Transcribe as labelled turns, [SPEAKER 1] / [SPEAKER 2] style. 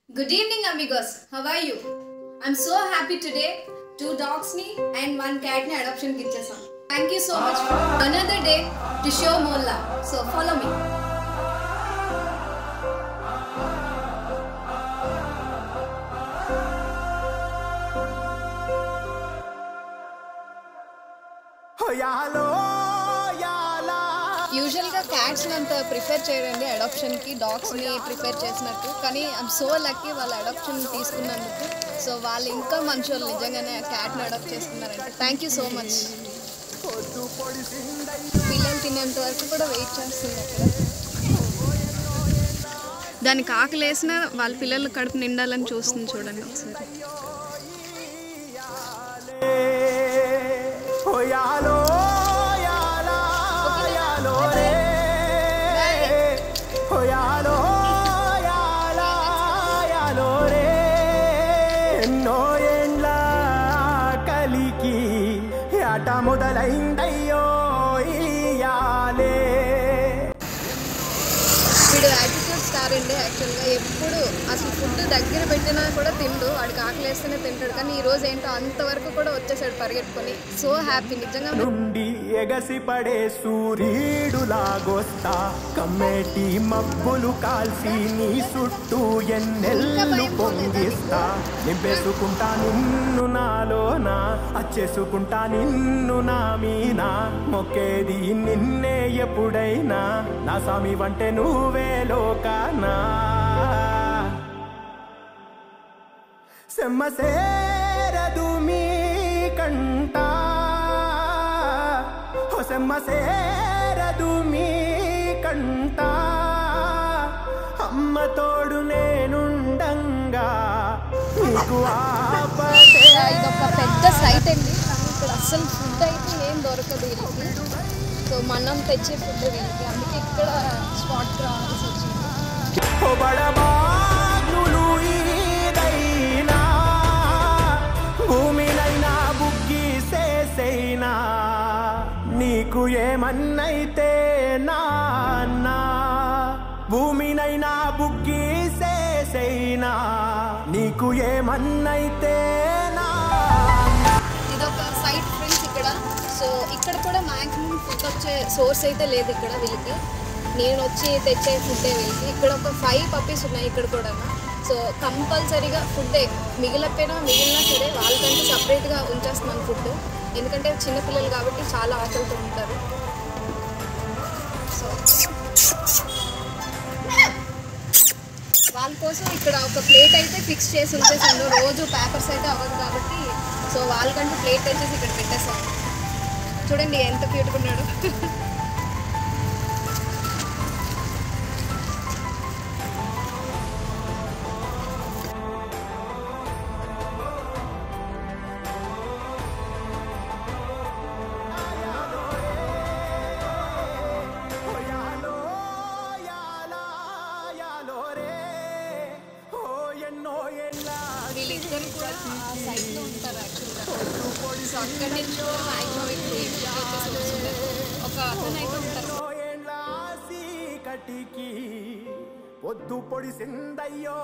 [SPEAKER 1] Good evening, amigos. How are you? I'm so happy today. 2 dogs ni and 1 cat ni adoption kichesam. Thank you so much for another day to show more love. So follow me. యూజువల్గా క్యాట్స్ని అంత prefer చేయరండి అడాప్షన్కి, డాగ్స్ని prefer చేసినట్టు. కానీ I'm so lucky వాళ్ళ adoption తీసుకున్నందుకు. So వాళ్ళు ఇంకా మంచి వాళ్ళు నిజంగానే క్యాట్ని అడాప్ట్ చేసుకున్నారంటే థ్యాంక్ యూ సో మచ్. పిల్లలు తినేంత వరకు కూడా వెయిట్ చేస్తుంది అక్కడ. దానికి ఆకలి వేసినా వాళ్ళ పిల్లలు కడుపు నిండాలని చూస్తుంది. చూడండి ఒకసారి. మొదలైందయ్యో వీడు యాటిట్యూడ్ స్టార్ అండి. యాక్చువల్గా ఎప్పుడు అసలు ఫుడ్ దగ్గర పెట్టినా కూడా తిండు, వాడికి ఆకలి వేస్తేనే తింటాడు. కానీ ఈరోజు ఏంటో అంతవరకు కూడా వచ్చేసాడు పరిగెట్టుకొని. సో హ్యాపీ నిజంగా. నుండి ఎగసి పడే సూర్యుడులాగొస్తా, కమ్మేటి మబ్బులు కాల్సి నీ చుట్టూ ఎన్నెల్లు పొంగిస్తా, నింపేసుకుంటా నిన్ను నాలోనా, అచ్చేసుకుంటా నిన్ను నా మీనా, మొక్కేది నిన్నే ఎప్పుడైనా, నా స్వామి వంటే నువ్వే లోకానా. సెమ్మసేరదు మీ కంట, సెమ్మసేరదు మీ కంట, అమ్మ తోడు నేనుండంగా నీకు ఆపదే. ఇదొక పెద్ద సైట్ అండి. ఇక్కడ అస్సలు ఫుడ్ అయితే ఏం దొరకదు వీళ్ళకి. సో మనం తెచ్చే ఫుడ్ వీళ్ళకి, అందుకే ఇక్కడ స్పాట్కి రావాల్సి వచ్చింది. భూమినైనా బుగ్గి సేసైనా నీకు ఏమన్నైతే నాన్న, భూమినైనా బుగ్గి సేసైనా నీకు ఏమన్నైతే నా. ఇదొక సైట్ ఫ్రెండ్స్ ఇక్కడ. సో ఇక్కడ కూడా మ్యాక్సిమం ఫుడ్ వచ్చే సోర్స్ అయితే లేదు ఇక్కడ వీళ్ళకి. నేను వచ్చి తెచ్చే ఫుడ్డే వీళ్ళకి. ఇక్కడ ఒక 5 పప్పీస్ ఉన్నాయి ఇక్కడ కూడా. సో కంపల్సరీగా ఫుడ్డే, మిగిలినా సరే వాళ్ళకంటే సపరేట్గా ఉంచేస్తున్నాను ఫుడ్. ఎందుకంటే చిన్నపిల్లలు కాబట్టి చాలా ఆకలితో ఉంటారు. సో వాళ్ళ కోసం ఇక్కడ ఒక ప్లేట్ అయితే ఫిక్స్ చేసి ఉంచేసాను. రోజు పేపర్స్ అయితే అవ్వదు కాబట్టి సో వాళ్ళకంటే ప్లేట్ వచ్చేసి ఇక్కడ పెట్టేసాను. చూడండి ఎంత క్యూట్గా ఉన్నాడు. వీళ్ళిద్దరు కూడా ఆ సైట్లో ఉంటారు యాక్చువల్గా. సో అక్కడి నుంచి మ్యాక్సిమం ఒక అతను అయితే ఉంటారు. పొద్దు పొడిసిందయ్యో.